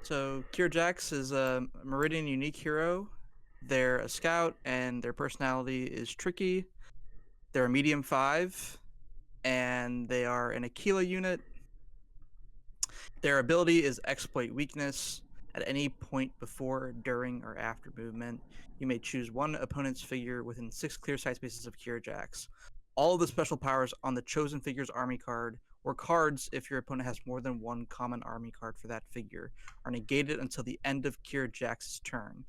So Kier Jax is a Meridian unique hero. They're a scout, and their personality is tricky. They're a medium 5, and they are an Aquila unit. Their ability is exploit weakness. At any point before, during, or after movement, you may choose one opponent's figure within 6 clear sight spaces of Kier Jax. All of the special powers on the chosen figure's army card, or cards if your opponent has more than one common army card for that figure, are negated until the end of Kier Jax's turn.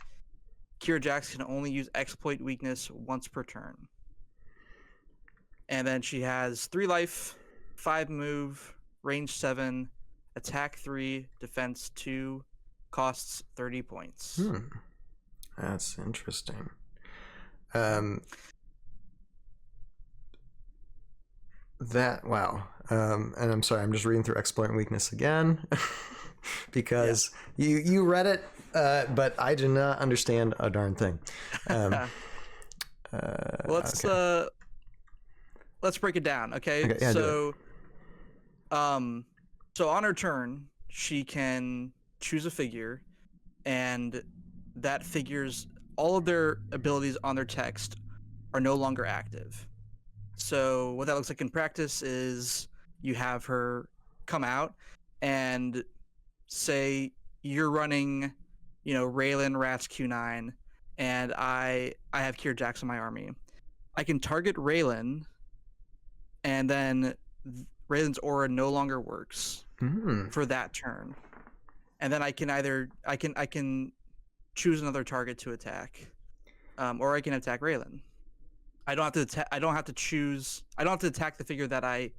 Kier Jax can only use exploit weakness once per turn. And then she has 3 life, 5 move, range 7, attack 3, defense 2, costs 30 points. That's interesting. Wow. And I'm sorry, I'm just reading through exploit and weakness again because you read it, but I do not understand a darn thing. Let's break it down, okay? Yeah, so on her turn, she can choose a figure, and that figure's all of their abilities on their text are no longer active. So what that looks like in practice is you have her come out and say you're running, Raylan Rats Q9, and I have Kier Jax in my army. I can target Raylan, and then Raylan's aura no longer works for that turn. And then I can choose another target to attack, or I can attack Raylan. I don't have to attack the figure that I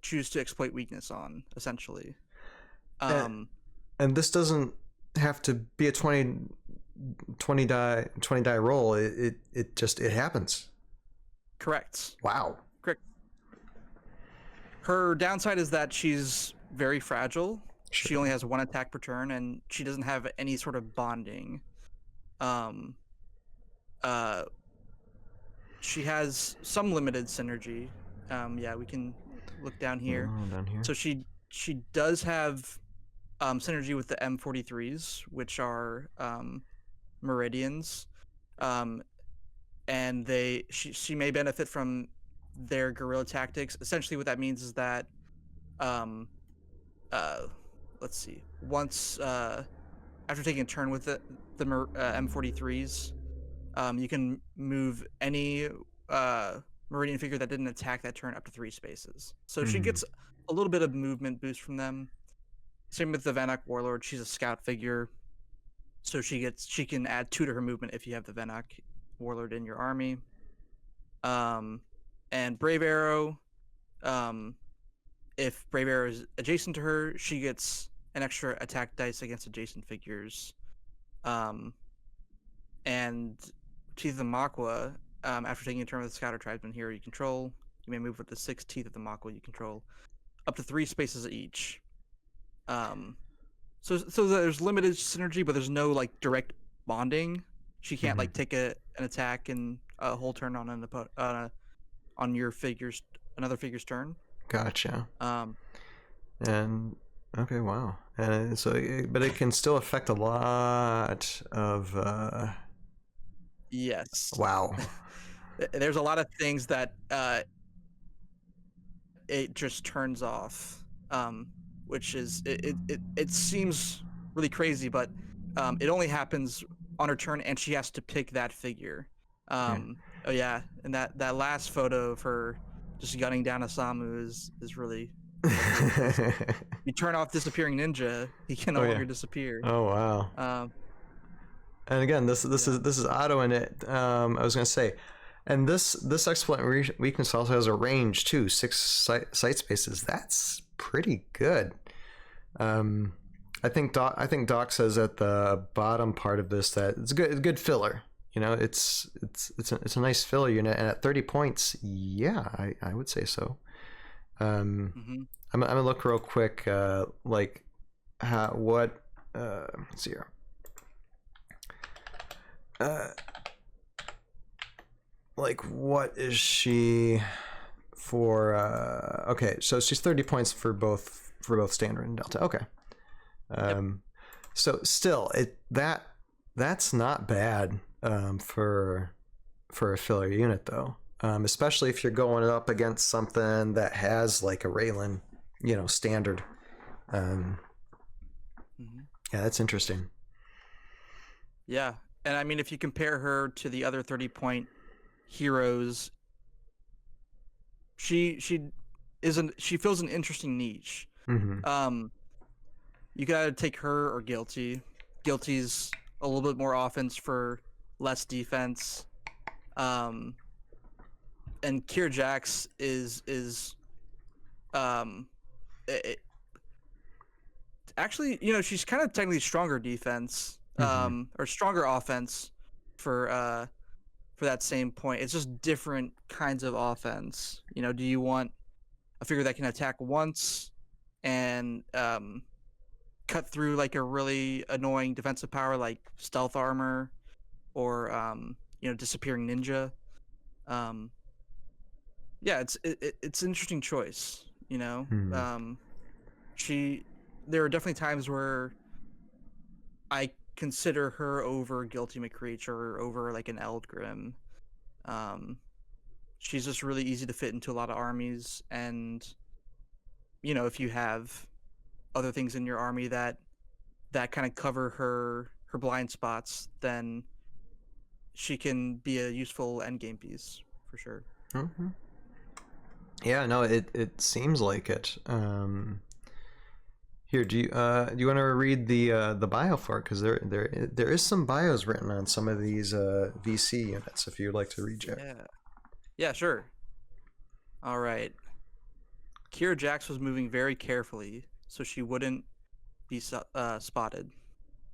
choose to exploit weakness on, essentially. And this doesn't have to be a 20 die roll. It just happens. Correct. Wow. Correct. Her downside is that she's very fragile. Sure. She only has 1 attack per turn, and she doesn't have any sort of bonding. She has some limited synergy. We can look down here. So she does have synergy with the M43s, which are Meridians, and she may benefit from their guerrilla tactics. Essentially, what that means is that let's see. Once after taking a turn with the M43s, you can move any Meridian figure that didn't attack that turn up to 3 spaces. So she gets a little bit of movement boost from them. Same with the Vanak Warlord. She's a scout figure, so she can add 2 to her movement if you have the Vanak Warlord in your army. And Brave Arrow, if Brave Arrow is adjacent to her, she gets an extra attack dice against adjacent figures. And Teeth of the Makwa, after taking a turn with the Scouter Tribesman hero you control, you may move with the 6 Teeth of the Makwa you control, up to 3 spaces each. So there's limited synergy, but there's no direct bonding. She can't take an attack and a whole turn on on your another figure's turn. Gotcha. And okay, wow. And but it can still affect a lot of. Yes. Wow. There's a lot of things that it just turns off, which is it seems really crazy, but it only happens on her turn, and she has to pick that figure. Oh yeah, and that last photo of her just gunning down Asamu is really cool. You turn off disappearing ninja, he can no longer disappear. Oh wow. And again, this is auto in it. I was gonna say, and this exploit weakness also has a range too, 6 sight spaces. That's pretty good. I think Doc says at the bottom part of this that it's a good filler. It's a nice filler unit, and at 30 points, yeah, I would say so. I'm gonna look real quick, let's see here. What is she for? Okay, so she's 30 points for both standard and delta. Okay. So still, that's not bad for a filler unit though. Especially if you're going up against something that has like a Raylan, standard. Yeah, that's interesting. Yeah, and I mean, if you compare her to the other 30-point heroes, she fills an interesting niche. Mm-hmm. You gotta take her or Guilty. Guilty's a little bit more offense for less defense. And Kier Jax is it, actually, she's kind of technically stronger defense, or stronger offense for that same point. It's just different kinds of offense. Do you want a figure that can attack once and cut through like a really annoying defensive power like stealth armor or disappearing ninja? Yeah, it's an interesting choice. There are definitely times where I consider her over Guilty McCreech or over like an Eldgrim. She's just really easy to fit into a lot of armies, and if you have other things in your army that kind of cover her blind spots, then she can be a useful endgame piece for sure. Mm-hmm. Yeah, no, it seems like it. Here, do you want to read the bio for it? Because there is some bios written on some of these VC units. If you'd like to read it. Yeah, sure. All right. Kier Jax was moving very carefully so she wouldn't be spotted.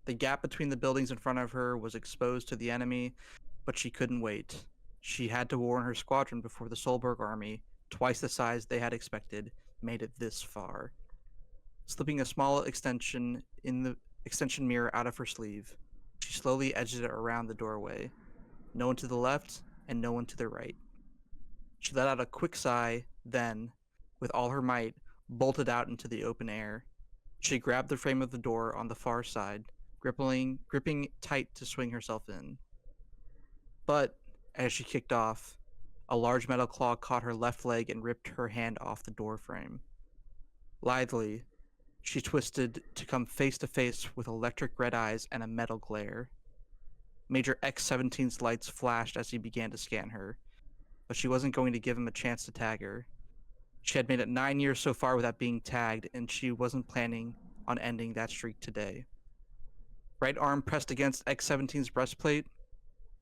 The gap between the buildings in front of her was exposed to the enemy, but she couldn't wait. She had to warn her squadron before the Solberg army, twice the size they had expected, made it this far. Slipping a small extension mirror out of her sleeve, she slowly edged it around the doorway. No one to the left and no one to the right. She let out a quick sigh, then, with all her might, bolted out into the open air. She grabbed the frame of the door on the far side, gripping tight to swing herself in. But, as she kicked off, a large metal claw caught her left leg and ripped her hand off the door frame. Lithely, she twisted to come face to face with electric red eyes and a metal glare. Major X-17's lights flashed as he began to scan her, but she wasn't going to give him a chance to tag her. She had made it 9 years so far without being tagged, and she wasn't planning on ending that streak today. Right arm pressed against X-17's breastplate,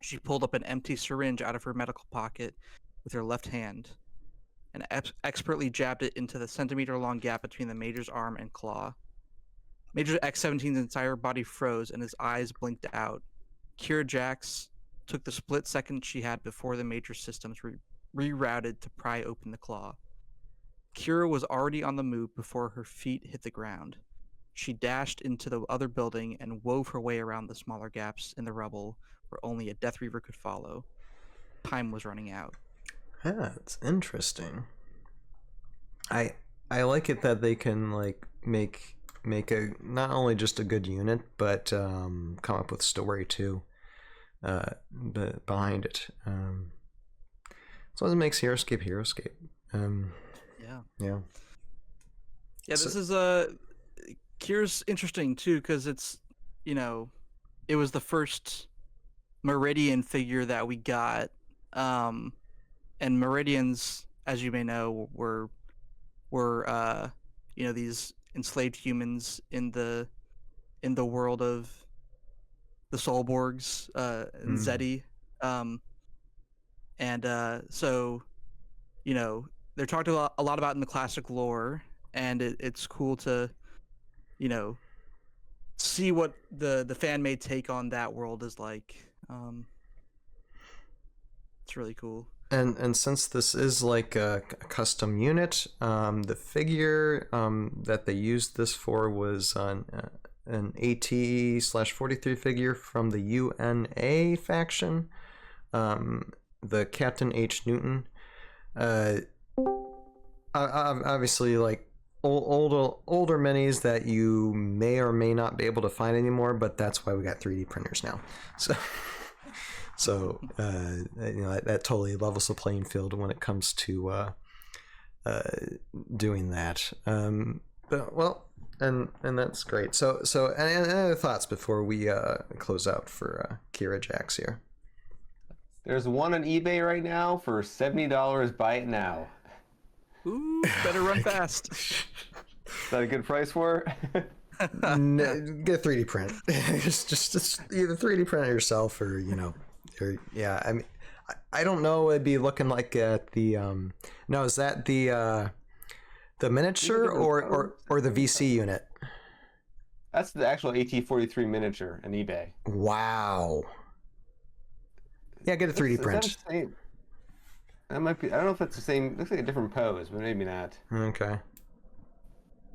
she pulled up an empty syringe out of her medical pocket with her left hand and expertly jabbed it into the centimeter-long gap between the Major's arm and claw. Major X-17's entire body froze and his eyes blinked out. Kier Jax took the split second she had before the Major's systems rerouted to pry open the claw. Kira was already on the move before her feet hit the ground. She dashed into the other building and wove her way around the smaller gaps in the rubble where only a Death Reaver could follow. Time was running out. That's interesting. I like it that they can like make a not only just a good unit, but come up with story too behind it. So it makes Heroscape. Yeah. This is Kier's interesting too because it's it was the first Meridian figure that we got, and Meridians, as you may know, were these enslaved humans in the world of the Solborgs and Zeddy, so they're talked a lot about in the classic lore, and it's cool to see what the fan made take on that world is like. It's really cool. And since this is like a custom unit, the figure that they used this for was an AT/43 figure from the UNA faction, the Captain H. Newton. Obviously, like older minis that you may or may not be able to find anymore, but that's why we got 3D printers now. So that totally levels the playing field when it comes to doing that. And that's great. So any other thoughts before we close out for Kira Jax here? There's one on eBay right now for $70. Buy it now. Ooh, better run fast. Is that a good price for it? No, get a 3D print. just either 3D print it yourself or yeah. I mean, I don't know. It'd be looking like at the no. Is that the miniature or the VC unit? That's the actual AT-43 miniature on eBay. Wow. Yeah, get a 3D print. That might be. I don't know if that's the same. Looks like a different pose, but maybe not. Okay.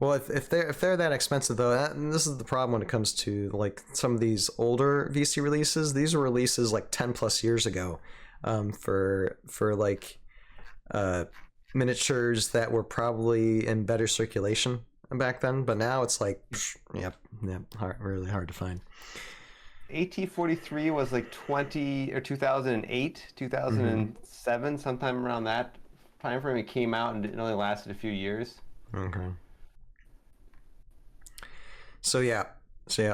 Well, if they're that expensive though, and this is the problem when it comes to like some of these older VC releases. These were releases like 10 plus years ago, for like miniatures that were probably in better circulation back then. But now it's like, really hard to find. AT-43 was like 2008, 2007, sometime around that time frame. It came out and it only lasted a few years. Okay. So yeah,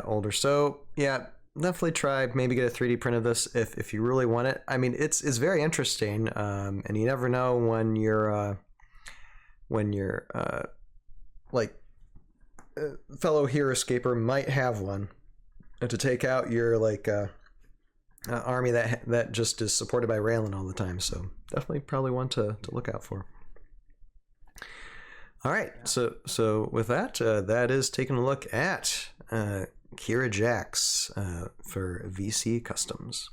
older. So yeah, definitely try. Maybe get a 3D print of this if you really want it. I mean, it's very interesting, and you never know when you're fellow Heroscaper might have one to take out your army that just is supported by Raylan all the time. So definitely probably one to look out for. All right, so with that, that is taking a look at Kira Jax for VC Customs.